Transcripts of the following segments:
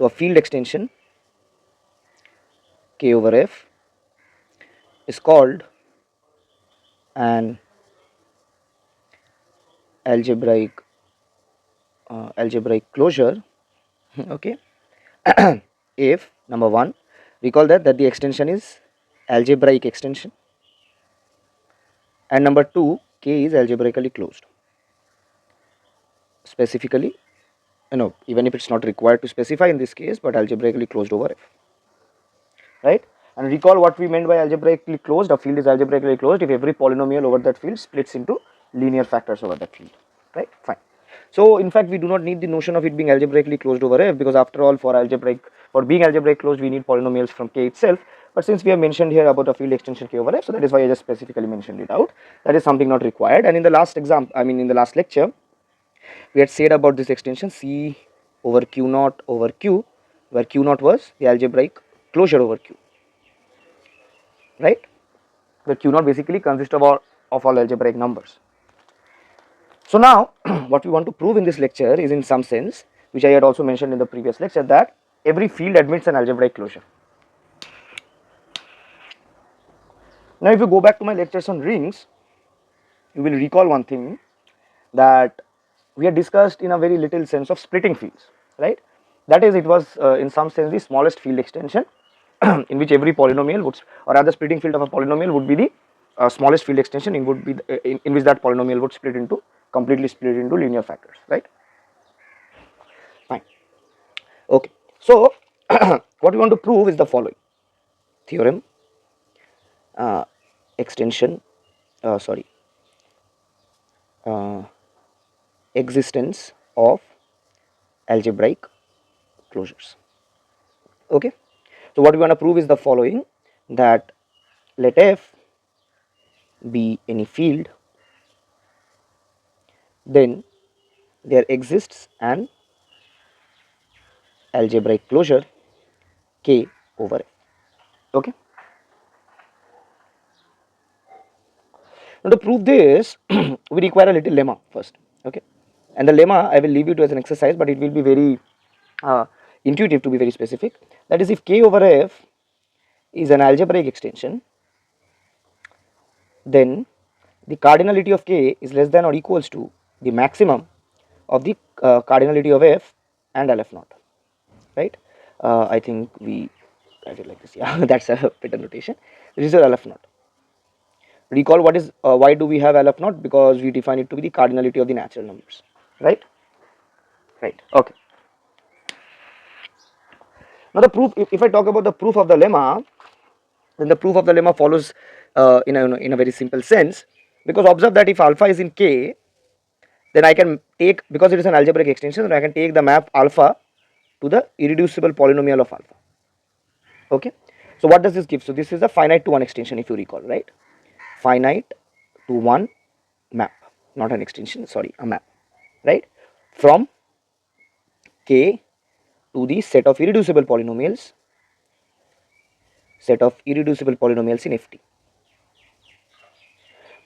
So a field extension K over F is called an algebraic closure. Okay. If number one, recall that the extension is algebraic extension, and number two, K is algebraically closed. Specifically, even if it's not required to specify in this case, but algebraically closed over F, right? And recall what we meant by algebraically closed. A field is algebraically closed if every polynomial over that field splits into linear factors over that field, right? Fine. So in fact, we do not need the notion of it being algebraically closed over F, because after all, for being algebraic closed, we need polynomials from K itself. But since we have mentioned here about a field extension K over F, so that is why I just specifically mentioned it out. That is something not required. And in the last in the last lecture, we had said about this extension C over Q naught over Q, where Q naught was the algebraic closure over Q, right? Where Q naught basically consists of all algebraic numbers. So now what we want to prove in this lecture is, in some sense, which I had also mentioned in the previous lecture, that every field admits an algebraic closure. Now if you go back to my lectures on rings, you will recall one thing, that we had discussed in a very little sense of splitting fields, right? That is, it was in some sense the smallest field extension in which every polynomial would, or rather splitting field of a polynomial would be the smallest field extension in which that polynomial would completely split into linear factors, right? Fine. Okay. So what we want to prove is the following theorem: existence of algebraic closures. Okay. So what we want to prove is the following, that let F be any field, then there exists an algebraic closure K over F. Okay. Now to prove this, we require a little lemma first. Okay. And the lemma I will leave you to as an exercise, but it will be very intuitive to be very specific. That is, if K over F is an algebraic extension, then the cardinality of K is less than or equals to the maximum of the cardinality of F and LF naught, right? I think we write it like this. Yeah, that's a better notation. This is your LF naught. Recall what is why do we have LF naught? Because we define it to be the cardinality of the natural numbers, right? Right. Okay. Now the proof, if I talk about the proof of the lemma, then the proof of the lemma follows in a very simple sense, because observe that if alpha is in K, then I can take, because it is an algebraic extension, then I can take the map alpha to the irreducible polynomial of alpha. Okay. So what does this give? So this is a finite to one extension, if you recall, right? Finite to one map, not an extension, sorry, a map, right? From K to the set of irreducible polynomials in Ft.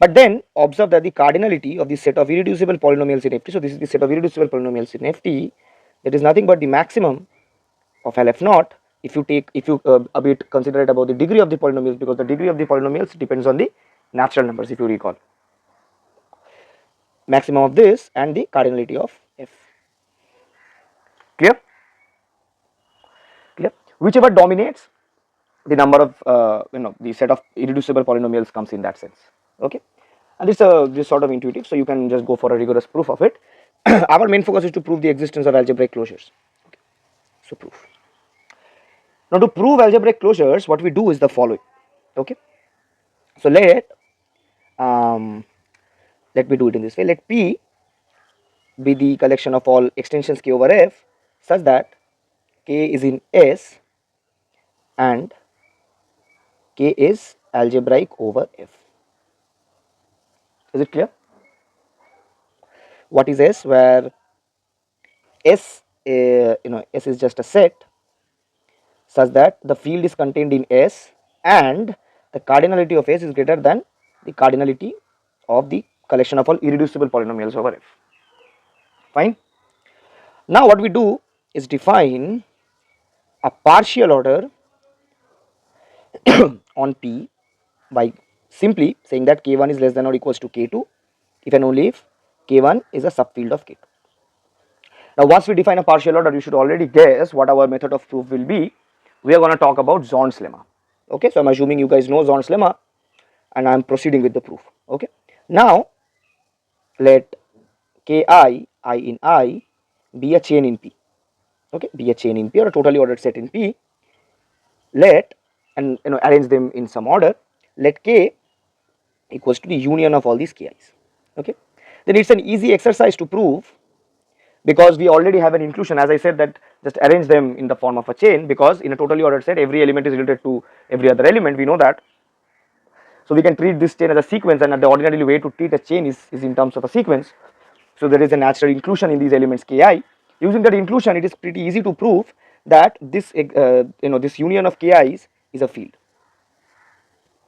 But then observe that the cardinality of the set of irreducible polynomials in Ft, so this is the set of irreducible polynomials in Ft, that is nothing but the maximum of LF naught if you a bit consider it about the degree of the polynomials, because the degree of the polynomials depends on the natural numbers, if you recall. Maximum of this and the cardinality of F. Clear? Clear? Whichever dominates, the number of the set of irreducible polynomials comes in that sense. Okay. And this sort of intuitive, so you can just go for a rigorous proof of it. Our main focus is to prove the existence of algebraic closures. Okay. So proof. Now to prove algebraic closures, what we do is the following. Okay. So let me do it in this way. Let P be the collection of all extensions K over F, such that K is in S and K is algebraic over F. Is it clear? What is S? Where S, S is just a set such that the field is contained in S and the cardinality of S is greater than the cardinality of the collection of all irreducible polynomials over F. Fine. Now what we do is define a partial order on P by simply saying that K1 is less than or equals to K2 if and only if K1 is a subfield of K2. Now once we define a partial order, you should already guess what our method of proof will be. We are going to talk about Zorn's lemma. Okay, so I'm assuming you guys know Zorn's lemma and I'm proceeding with the proof. Okay, now let Ki, I in I be a chain in P. Okay, be a chain in P or a totally ordered set in P. Let, and arrange them in some order. Let K equals to the union of all these Ki's. Okay, then it's an easy exercise to prove because we already have an inclusion. As I said, that just arrange them in the form of a chain, because in a totally ordered set every element is related to every other element, we know that. So we can treat this chain as a sequence, and the ordinary way to treat a chain is in terms of a sequence. So there is a natural inclusion in these elements Ki. Using that inclusion, it is pretty easy to prove that this this union of Ki's is a field.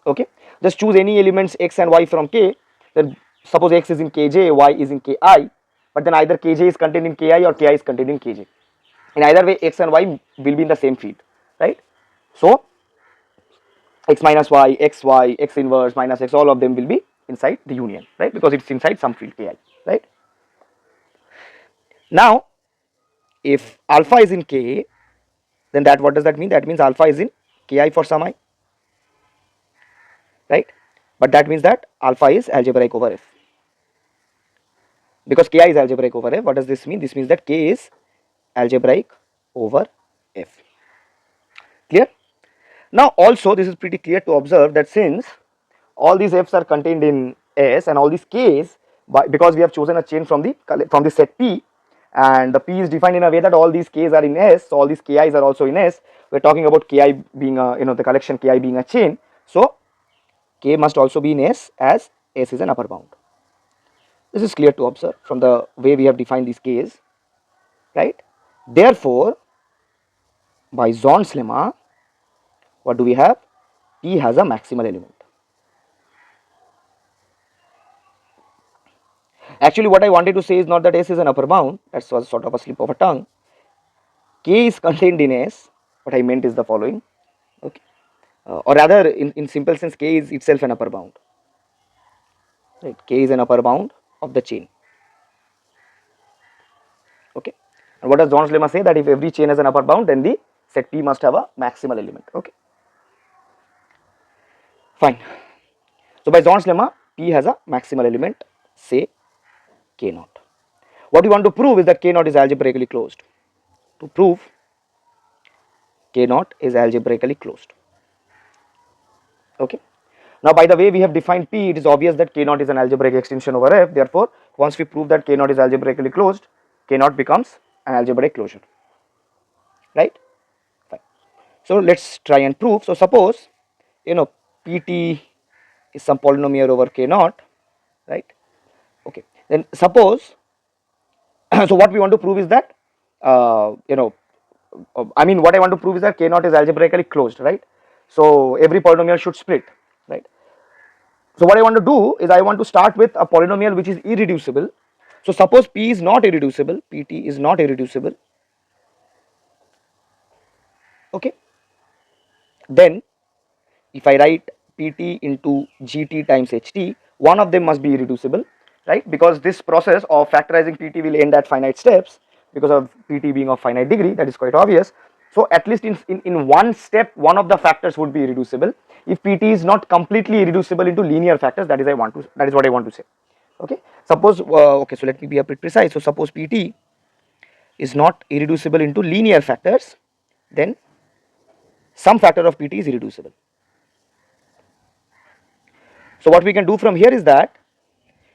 Okay, just choose any elements x and y from K. Then suppose x is in Kj, y is in Ki, but then either Kj is contained in Ki or Ki is contained in Kj. In either way, x and y will be in the same field, right? So x minus y, x inverse minus x, all of them will be inside the union, right? Because it's inside some field Ki, right? Now, if alpha is in K, then that, what does that mean? That means alpha is in Ki for some I, right? But that means that alpha is algebraic over F. Because Ki is algebraic over F, what does this mean? This means that K is algebraic over F. Clear? Now also this is pretty clear to observe that since all these F's are contained in S and all these K's, because we have chosen a chain from the set P, and the P is defined in a way that all these K's are in S, so all these Ki's are also in S. We're talking about Ki being a, the collection Ki being a chain, so K must also be in S, as S is an upper bound. This is clear to observe from the way we have defined these K's, right? Therefore, by Zorn's lemma, what do we have? P has a maximal element. Actually, what I wanted to say is not that S is an upper bound, that was sort of a slip of a tongue. K is contained in S. What I meant is the following, okay, or rather in simple sense, K is itself an upper bound, right? K is an upper bound of the chain, okay. And what does Zorn's lemma say? That if every chain has an upper bound, then the set P must have a maximal element, okay. Fine. So by Zorn's lemma, P has a maximal element, say K naught. What we want to prove is that K naught is algebraically closed. To prove K naught is algebraically closed, okay. Now by the way we have defined P, it is obvious that K naught is an algebraic extension over F. Therefore, once we prove that K naught is algebraically closed, K naught becomes an algebraic closure, right? Fine. So let's try and prove. So suppose Pt is some polynomial over K naught, right? Okay. Then suppose so what we want to prove is that what I want to prove is that K naught is algebraically closed, right? So every polynomial should split, right? So what I want to do is I want to start with a polynomial which is irreducible. So suppose P is not irreducible, Pt is not irreducible, okay. Then if I write Pt into Gt times Ht, one of them must be irreducible, right? Because this process of factorizing Pt will end at finite steps because of Pt being of finite degree, that is quite obvious. So at least in one step, one of the factors would be irreducible. If Pt is not completely irreducible into linear factors, that is what I want to say, okay. Suppose okay, so let me be a bit precise. So suppose Pt is not irreducible into linear factors, then some factor of Pt is irreducible. So what we can do from here is that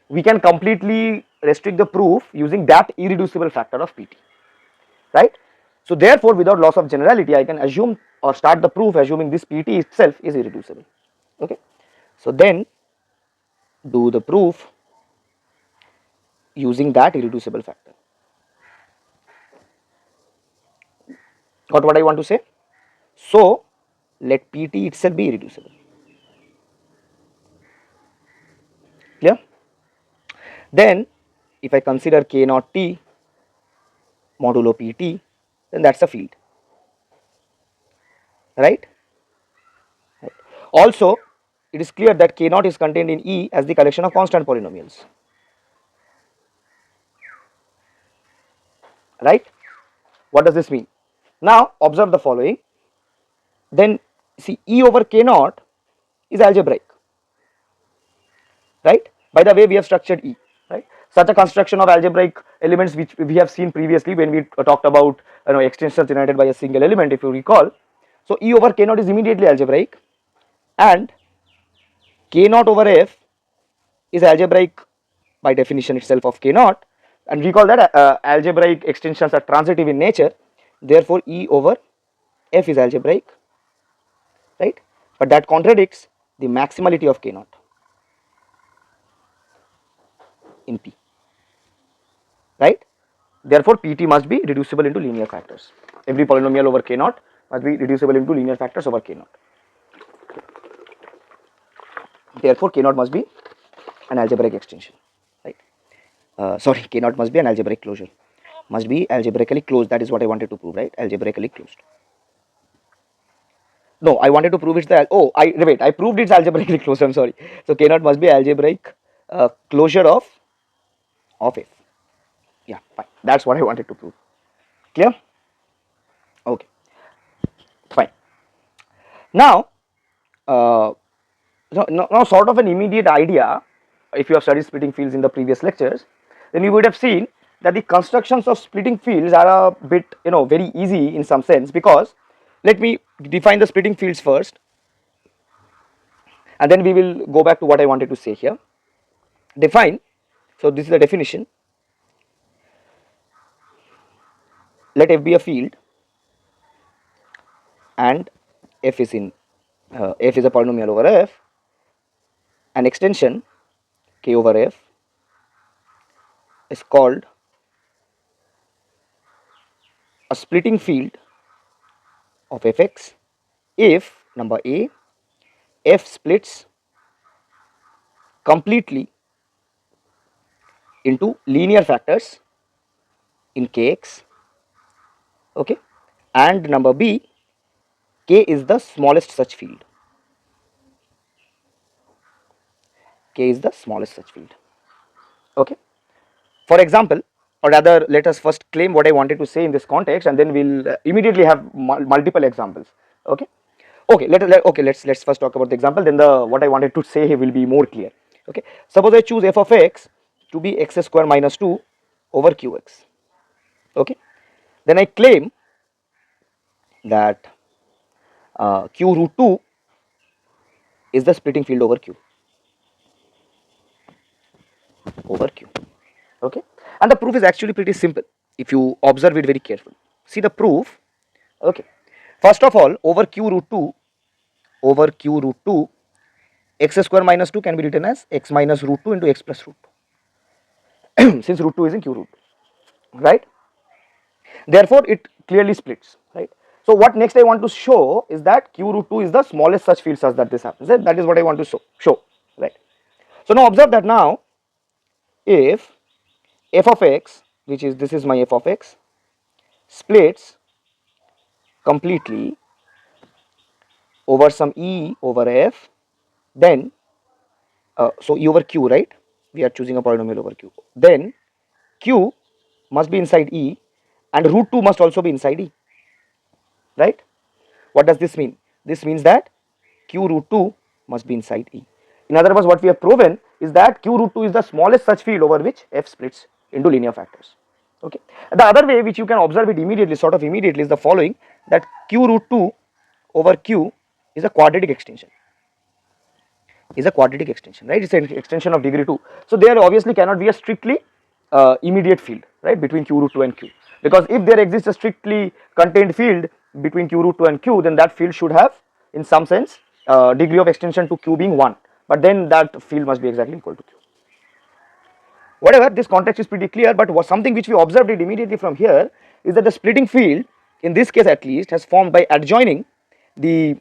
we can completely restrict the proof using that irreducible factor of Pt, right? So therefore, without loss of generality, I can assume or start the proof assuming this Pt itself is irreducible, okay. So then do the proof using that irreducible factor. Got what I want to say? So let Pt itself be irreducible. Clear? Then if I consider K naught T modulo Pt, then that's a field. right? Also, it is clear that k0 is contained in E as the collection of constant polynomials, right? What does this mean? Now observe the following. Then see, E over k0 is algebraic, right? By the way we have structured E, right? Such a construction of algebraic elements which we have seen previously when we talked about extensions generated by a single element, if you recall. So E over k0 is immediately algebraic, and k0 over f is algebraic by definition itself of k0, and recall that algebraic extensions are transitive in nature, therefore E over f is algebraic, right? But that contradicts the maximality of k0 in P, right? Therefore Pt must be reducible into linear factors. Every polynomial over k0 must be reducible into linear factors over k0. Therefore k0 must be an algebraic extension, right? Sorry, k0 must be an algebraic closure, must be algebraically closed. That is what I wanted to prove, right? Algebraically closed. No, I wanted to prove it's the, oh, I proved it's algebraically closed, I'm sorry. So k0 must be algebraic closure of f. Yeah, fine. That's what I wanted to prove. Clear? Okay, fine. Now, now sort of an immediate idea, if you have studied splitting fields in the previous lectures, then you would have seen that the constructions of splitting fields are a bit, very easy in some sense, because let me define the splitting fields first, and then we will go back to what I wanted to say here. Define, so this is the definition. Let f be a field and f is a polynomial over f, an extension k over f is called a splitting field of fx if number A, f splits completely into linear factors in kx, okay, and number B, k is the smallest such field, k is the smallest such field, okay. For example, or rather let us first claim what I wanted to say in this context, and then we'll immediately have multiple examples, okay. Let's first talk about the example, then the what I wanted to say will be more clear, okay. Suppose I choose f of x to be x square minus 2 over qx, okay. Then I claim that q root 2 is the splitting field over q, okay. And the proof is actually pretty simple if you observe it very carefully. See the proof, okay. First of all, over q root 2 x square minus 2 can be written as x minus root 2 into x plus root 2 since root 2 is in q root 2, right? Therefore it clearly splits, right? So what next I want to show is that q root 2 is the smallest such field such that this happens, right? That is what I want to show, right? So now observe that now if f of x, which is this is my f of x, splits completely over some e over f, then so e over q, right? We are choosing a polynomial over q. Then q must be inside e and root 2 must also be inside e, right? What does this mean? This means that q root 2 must be inside e. In other words, what we have proven is that q root 2 is the smallest such field over which f splits into linear factors, okay. The other way which you can observe it immediately, sort of immediately, is the following, that q root 2 over q is a quadratic extension, right? It's an extension of degree 2. So there obviously cannot be a strictly immediate field, right, between q root 2 and q, because if there exists a strictly contained field between q root 2 and q, then that field should have in some sense degree of extension to q being 1, but then that field must be exactly equal to q. Whatever, this context is pretty clear, but something which we observed it immediately from here is that the splitting field in this case at least has formed by adjoining the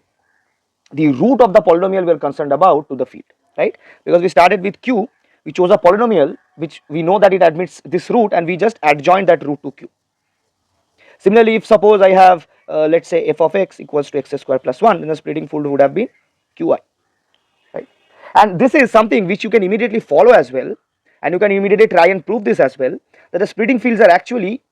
root of the polynomial we are concerned about to the field, right? Because we started with q, we chose a polynomial which we know that it admits this root, and we just adjoined that root to q. Similarly, if suppose I have let's say f of x equals to x square plus 1, then the splitting field would have been qi, right? And this is something which you can immediately follow as well, and you can immediately try and prove this as well, that the splitting fields are actually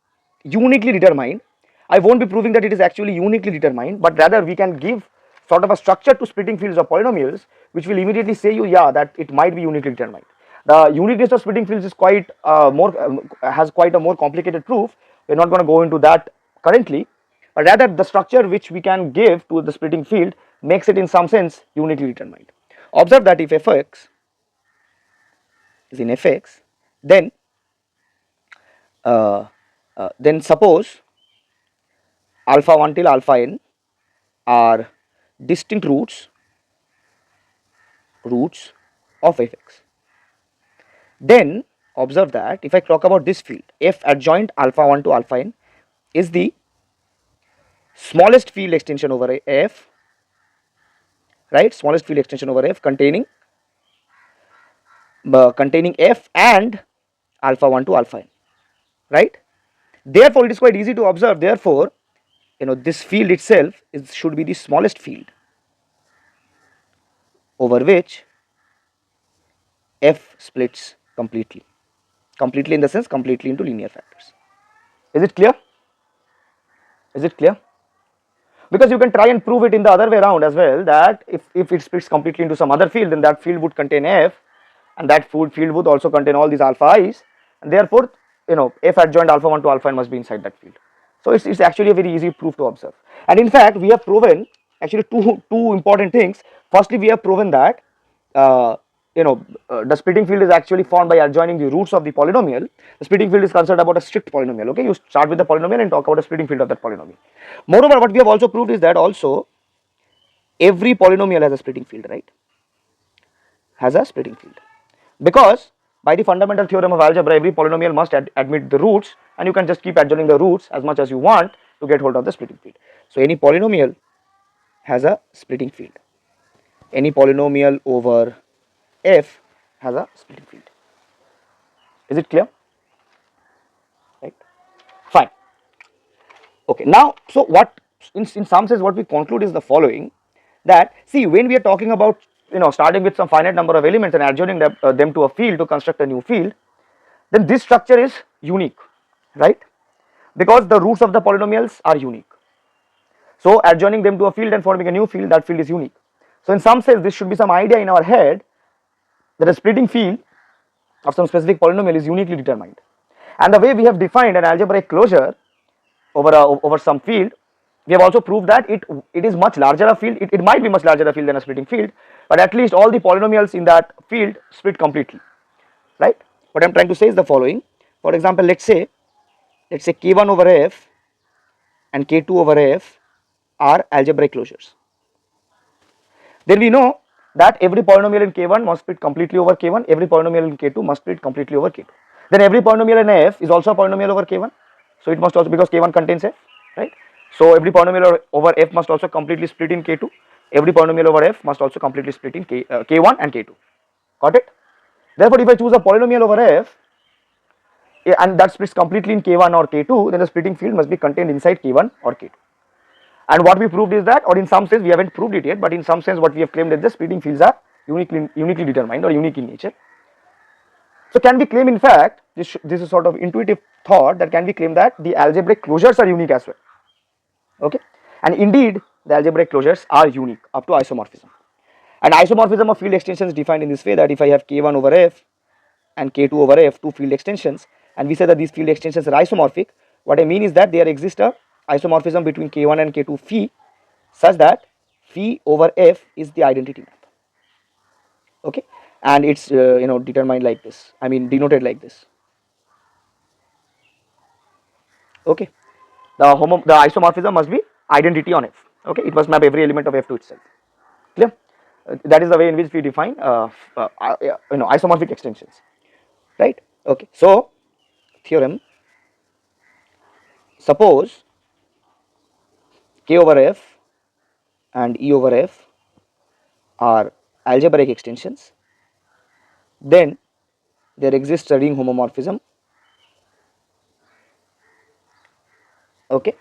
uniquely determined. I won't be proving that it is actually uniquely determined, but rather we can give sort of a structure to splitting fields of polynomials which will immediately say you, yeah, that it might be uniquely determined. The uniqueness of splitting fields is quite has quite a more complicated proof. We're not going to go into that currently, but rather the structure which we can give to the splitting field makes it in some sense uniquely determined. Observe that if fx is in fx, then suppose alpha 1 till alpha n are distinct roots of fx. Then observe that if I talk about this field, f adjoint alpha 1 to alpha n is the smallest field extension over f, right? Smallest field extension over f containing f and alpha 1 to alpha n, right? Therefore, it is quite easy to observe. Therefore, this field itself should be the smallest field over which f splits completely. Completely in the sense completely into linear factors. Is it clear? Is it clear? Because you can try and prove it in the other way around as well, that if it splits completely into some other field, then that field would contain f, and that field would also contain all these alpha i's, and therefore f adjoint alpha 1 to alpha n must be inside that field. So it's actually a very easy proof to observe. And in fact, we have proven actually two important things. Firstly, we have proven that the splitting field is actually formed by adjoining the roots of the polynomial. The splitting field is considered about a strict polynomial. Okay, you start with the polynomial and talk about a splitting field of that polynomial. Moreover, what we have also proved is that also every polynomial has a splitting field, right? Has a splitting field, because by the fundamental theorem of algebra, every polynomial must admit the roots, and you can just keep adjoining the roots as much as you want to get hold of the splitting field. So any polynomial has a splitting field. Any polynomial over f has a splitting field. Is it clear? Right? Fine. Okay. Now, so what in some sense what we conclude is the following, that see, when we are talking about starting with some finite number of elements and adjoining them to a field to construct a new field, then this structure is unique, right? Because the roots of the polynomials are unique. So adjoining them to a field and forming a new field, that field is unique. So in some sense, this should be some idea in our head that a splitting field of some specific polynomial is uniquely determined. And the way we have defined an algebraic closure over some field, we have also proved that it is much larger a field. It might be much larger a field than a splitting field, but at least all the polynomials in that field split completely, right? What I am trying to say is the following. For example, let's say k1 over f and k2 over f are algebraic closures. Then we know that every polynomial in k1 must split completely over k1, every polynomial in k2 must split completely over k2. Then every polynomial in f is also a polynomial over k1, so it must also, because k1 contains f, right? So every polynomial over f must also completely split in k2, every polynomial over f must also completely split in k1 and k2. Got it? Therefore, if I choose a polynomial over f and that splits completely in k1 or k2, then the splitting field must be contained inside k1 or k2. And what we proved is that, or in some sense we haven't proved it yet, but in some sense what we have claimed is the splitting fields are uniquely determined or unique in nature. So can we claim, in fact, this is sort of intuitive thought, that can we claim that the algebraic closures are unique as well? Okay, and indeed the algebraic closures are unique up to isomorphism. And isomorphism of field extensions is defined in this way, that if I have k1 over f and k2 over f, two field extensions, and we say that these field extensions are isomorphic, what I mean is that there exists a isomorphism between k1 and k2 phi, such that phi over f is the identity map. Okay, and it's determined like this, I mean denoted like this. Okay, the isomorphism must be identity on f. Okay, it must map every element of f to itself. Clear? That is the way in which we define isomorphic extensions, right? Okay, so theorem, suppose k over f and e over f are algebraic extensions, then there exists a ring homomorphism. Okay,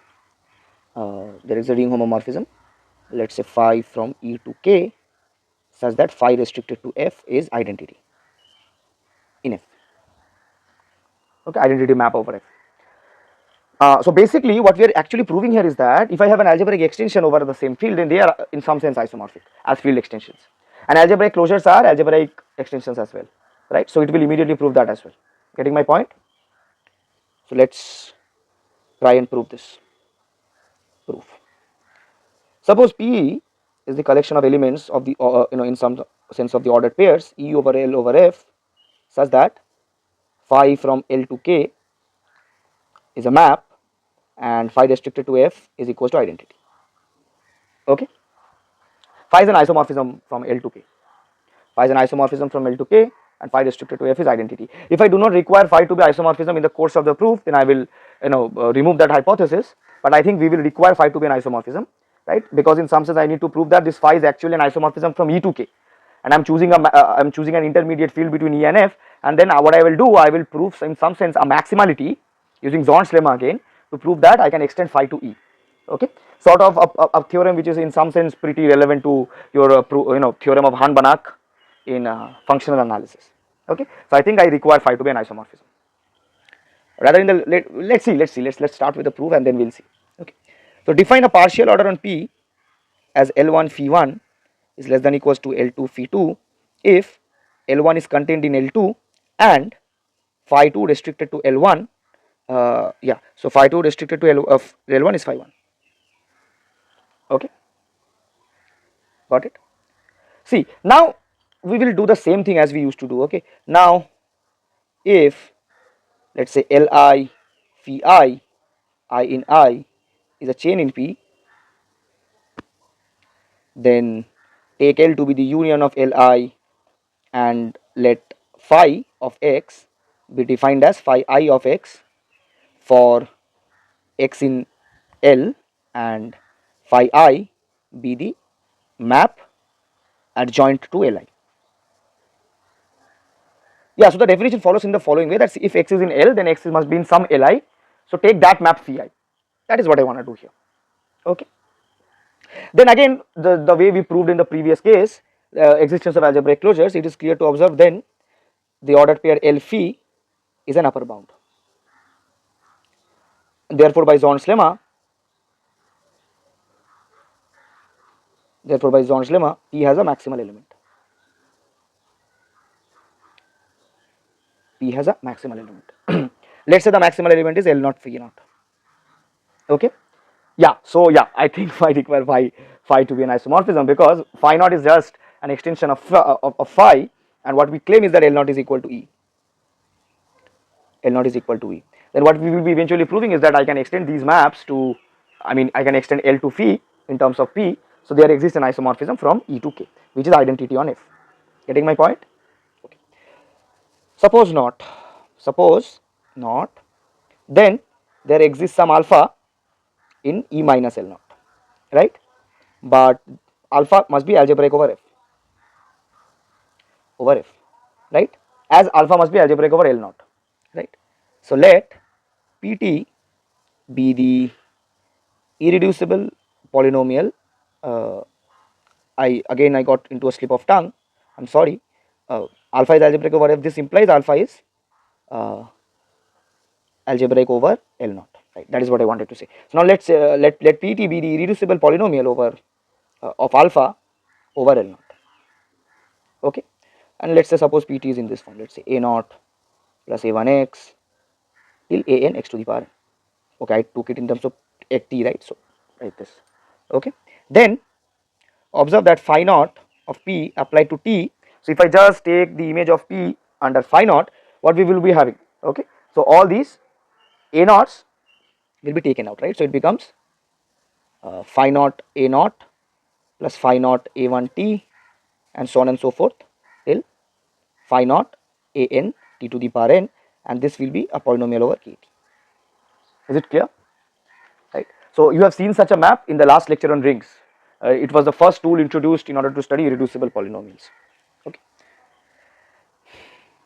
there is a ring homomorphism, let's say phi from E to K, such that phi restricted to F is identity in F. Okay, identity map over F. So basically what we are actually proving here is that if I have an algebraic extension over the same field, then they are in some sense isomorphic as field extensions, and algebraic closures are algebraic extensions as well, right? So it will immediately prove that as well. Getting my point? So let's try and prove this proof. Suppose P is the collection of elements of the in some sense of the ordered pairs E over L over F, such that phi from L to K is a map and phi restricted to F is equals to identity. Okay, phi is an isomorphism from L to K. Phi is an isomorphism from L to K, and phi restricted to F is identity. If I do not require phi to be isomorphism in the course of the proof, then I will remove that hypothesis. But I think we will require phi to be an isomorphism, right? Because in some sense I need to prove that this phi is actually an isomorphism from E to K, and I'm choosing an intermediate field between E and F, and then what I will do, I will prove in some sense a maximality using Zorn's lemma again to prove that I can extend phi to E. Okay, sort of a theorem which is in some sense pretty relevant to your theorem of Han-Banach in functional analysis. Okay, so I think I require phi to be an isomorphism. Rather in the let's start with the proof and then we'll see. Okay, so define a partial order on P as L1 phi1 is less than equals to L2 phi2 if L1 is contained in L2 and phi2 restricted to L1. So phi2 restricted to L1 is phi1. Okay, got it? See, now we will do the same thing as we used to do. Okay, now if let's say Li phi I in I is a chain in P, then take L to be the union of Li and let phi of x be defined as phi I of x for x in L and phi I be the map adjoint to Li. Yeah, so the definition follows in the following way, that if x is in L, then x must be in some Li. So take that map phi I. That is what I want to do here. Okay. Then again, the way we proved in the previous case, existence of algebraic closures, it is clear to observe then the ordered pair L phi is an upper bound. Therefore, by Zorn's lemma, P has a maximal element. P has a maximal element. Let's say the maximal element is L naught phi naught. Okay. Yeah. So yeah, I think I require phi to be an isomorphism because phi naught is just an extension of phi, and what we claim is that L naught is equal to E. L naught is equal to E. Then what we will be eventually proving is that I can extend these maps to, I can extend L to phi in terms of P, so there exists an isomorphism from E to K, which is identity on F. Getting my point? Okay. Suppose not, then there exists some alpha in E minus L naught, right? But alpha must be algebraic over F, right? As alpha must be algebraic over L naught, right? So let Pt be the irreducible polynomial. I got into a slip of tongue. I'm sorry. Alpha is algebraic over F. This implies alpha is algebraic over L naught. Right. That is what I wanted to say. So now let's let Pt be the irreducible polynomial over of alpha over L naught. Okay. And let's say suppose Pt is in this form. Let's say a naught plus a1x till an x to the power n. Okay, I took it in terms of t, right? So write this. Okay. Then observe that phi naught of P applied to T. So if I just take the image of P under phi naught, what we will be having? Okay. So all these a naughts will be taken out, right? So it becomes phi naught a naught plus phi naught a1 t and so on and so forth till phi naught a n t to the power n, and this will be a polynomial over kt. Is it clear? Right. So you have seen such a map in the last lecture on rings. It was the first tool introduced in order to study irreducible polynomials. Okay.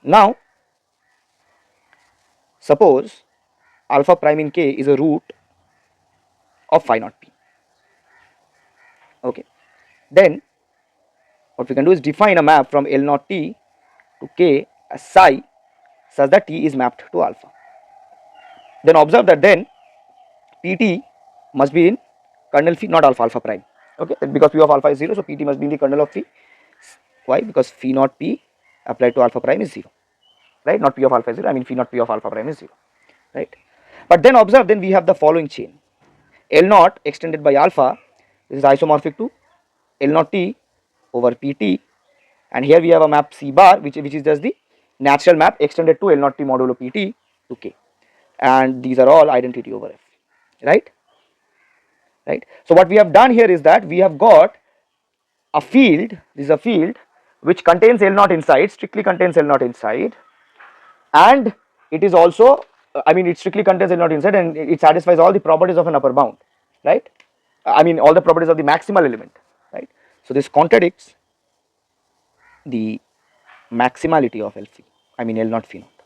Now suppose alpha prime in K is a root of phi naught p. Okay, then what we can do is define a map from L naught t to k as psi such that t is mapped to alpha. Then observe that then pt must be in kernel phi not alpha prime. Okay, because p of alpha is 0, so pt must be in the kernel of phi. Why? Because phi naught p applied to alpha prime is 0, right? Not p of alpha is 0, I mean phi naught p of alpha prime is 0, right? But then observe, then we have the following chain: L naught extended by alpha, this is isomorphic to L naught t over pt, and here we have a map c bar which is just the natural map extended to L naught t modulo pt to k, and these are all identity over f, right? Right. So what we have done here is that we have got a field, this is a field which contains L naught inside, strictly contains L naught inside, and it is also, I mean it strictly contains L naught inside and it satisfies all the properties of an upper bound, right? I mean all the properties of the maximal element, right? So this contradicts the maximality of L phi, I mean L naught phi naught,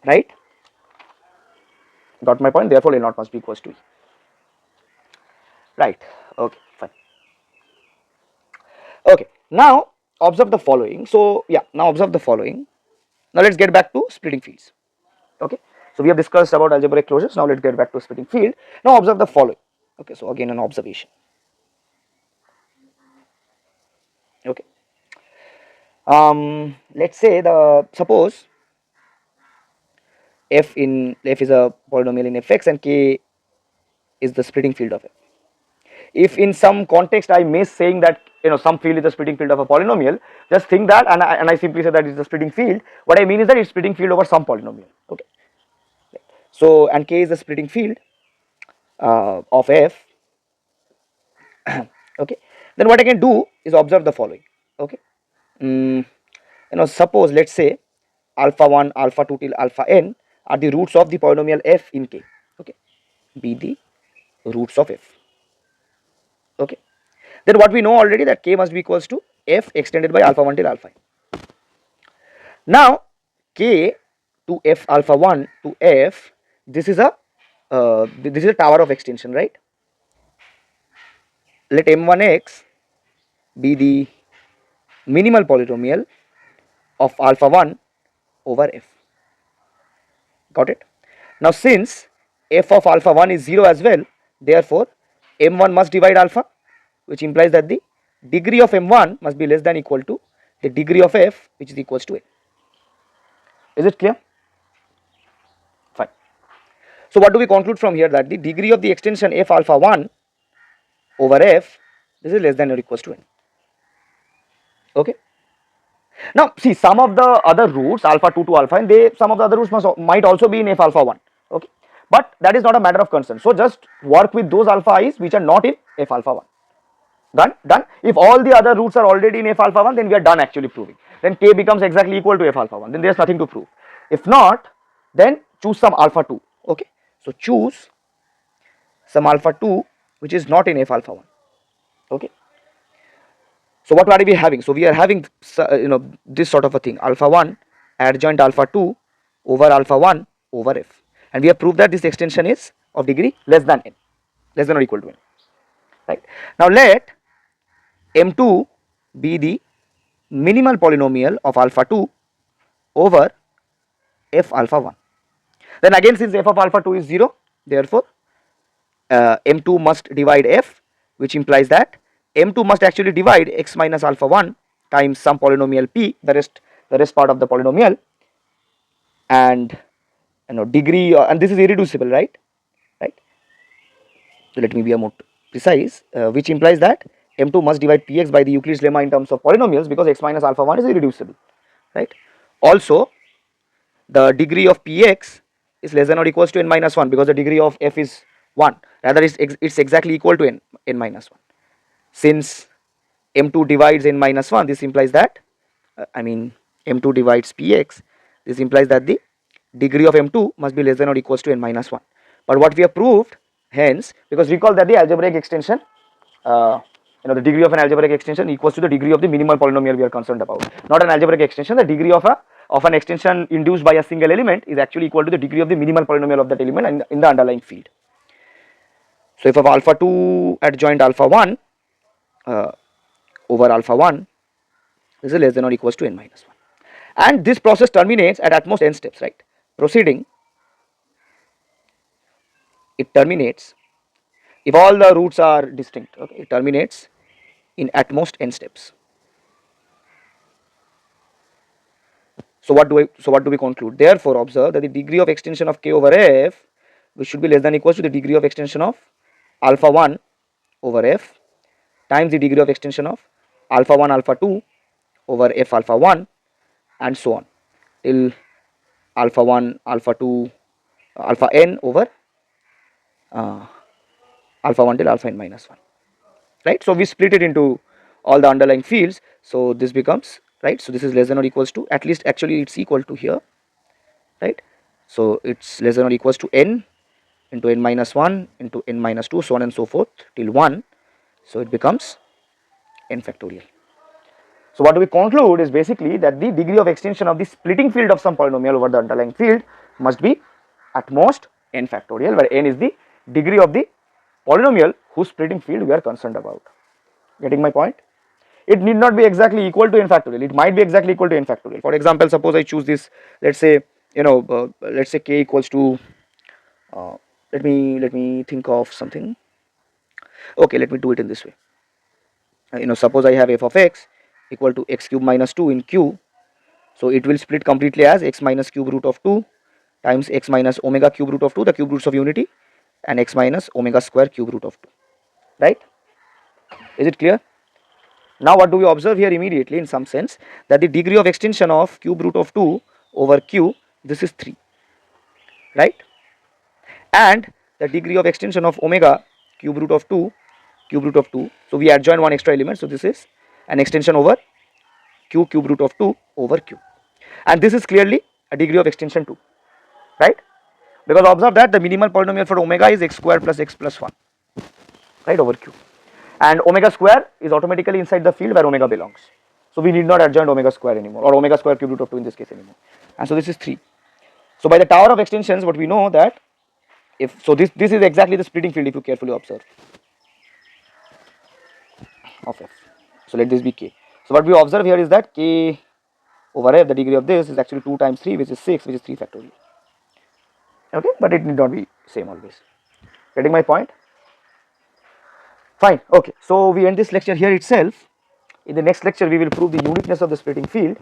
right? Got my point? Therefore L naught must be equals to E, right? Okay, fine. Okay, now observe the following. So yeah, now observe the following. Now let's get back to splitting fields. Okay, so we have discussed about algebraic closures. Now let's get back to splitting field. Now observe the following. Okay, so again an observation. Okay, let's say suppose f is a polynomial in fx and k is the splitting field of f. If in some context I miss saying that some field is the splitting field of a polynomial, just think that and I simply say that it's the splitting field. What I mean is that it's splitting field over some polynomial. Okay, so and k is the splitting field of f. Okay, then what I can do is observe the following. Okay, suppose let's say alpha 1, alpha 2 till alpha n are the roots of the polynomial f in k. Okay, be the roots of f. Okay, then what we know already that k must be equals to f extended by alpha 1 till alpha n. Now k to f alpha 1 to f, this is a tower of extension, right? Let m1x be the minimal polynomial of alpha 1 over f. Got it? Now since f of alpha 1 is 0 as well, therefore m1 must divide alpha, which implies that the degree of m1 must be less than equal to the degree of f, which is equals to n. Is it clear? Fine. So what do we conclude from here? That the degree of the extension f alpha 1 over f, this is less than or equals to n. Okay. Now see, some of the other roots alpha 2 to alpha n, some of the other roots might also be in f alpha 1. Okay, but that is not a matter of concern. So just work with those alpha i's which are not in f alpha 1. Done. If all the other roots are already in f alpha 1, then we are done actually proving. Then k becomes exactly equal to f alpha 1. Then there is nothing to prove. If not, then choose some alpha 2. Okay, so choose some alpha 2 which is not in f alpha 1. Okay. So what are we having? So we are having this sort of a thing, alpha 1 adjoint alpha 2 over alpha 1 over f, and we have proved that this extension is of degree less than n, less than or equal to n, right? Now let m2 be the minimal polynomial of alpha 2 over f alpha 1. Then again, since f of alpha 2 is 0, therefore m2 must divide f, which implies that m2 must actually divide x minus alpha 1 times some polynomial p, the rest part of the polynomial, and degree, and this is irreducible, right? So let me be a more precise, which implies that m2 must divide px by the Euclid's lemma in terms of polynomials, because x minus alpha 1 is irreducible, right? Also the degree of px is less than or equals to n minus 1, because the degree of f is 1, rather it's exactly equal to n minus 1. Since m2 divides n minus 1, this implies that m2 divides px, this implies that the degree of m2 must be less than or equals to n minus 1. But what we have proved, hence, because recall that the algebraic extension, the degree of an algebraic extension equals to the degree of the minimal polynomial we are concerned about. Not an algebraic extension, the degree of an extension induced by a single element is actually equal to the degree of the minimal polynomial of that element in the underlying field. So if I have alpha 2 adjoint alpha 1 over alpha 1, this is less than or equals to n minus 1. And this process terminates at most n steps, right? Proceeding, it terminates if all the roots are distinct, okay, it terminates in at most n steps. So what do we conclude? Therefore, observe that the degree of extension of k over f, which should be less than or equals to the degree of extension of alpha 1 over f times the degree of extension of alpha 1 alpha 2 over f alpha 1 and so on till alpha 1 alpha 2 alpha n over alpha 1 till alpha n minus 1, right? So we split it into all the underlying fields, so this becomes, right, so this is less than or equals to, at least actually it's equal to here, right? So it's less than or equals to n into n minus 1 into n minus 2, so on and so forth till 1, so it becomes n factorial. So what do we conclude is basically that the degree of extension of the splitting field of some polynomial over the underlying field must be at most n factorial, where n is the degree of the polynomial whose splitting field we are concerned about. Getting my point? It need not be exactly equal to n factorial, it might be exactly equal to n factorial. For example, suppose I choose this, let's say, let's say k equals to, let me think of something. Okay, let me do it in this way. Suppose I have f of x equal to x cube minus 2 in q, so it will split completely as x minus cube root of 2 times x minus omega cube root of 2, the cube roots of unity, and x minus omega square cube root of 2, right? Is it clear? Now what do we observe here immediately, in some sense, that the degree of extension of cube root of 2 over q, this is 3, right? And the degree of extension of omega cube root of 2, so we adjoin one extra element, so this is an extension over q cube root of 2 over q, and this is clearly a degree of extension 2, right? Because observe that the minimal polynomial for omega is x square plus x plus 1, right, over q, and omega square is automatically inside the field where omega belongs, so we need not adjoin omega square anymore, or omega square cube root of 2 in this case anymore, and so this is 3. So by the tower of extensions, what we know that if so, this is exactly the splitting field if you carefully observe of f. So let this be k. So what we observe here is that k over f, the degree of this is actually 2 times 3, which is 6, which is 3 factorial. Okay, but it need not be same always. Getting my point? Fine. Okay, so we end this lecture here itself. In the next lecture, we will prove the uniqueness of the splitting field,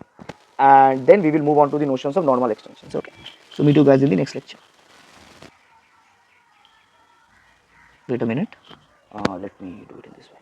and then we will move on to the notions of normal extensions. Okay, so meet you guys in the next lecture. Wait a minute. Let me do it in this way.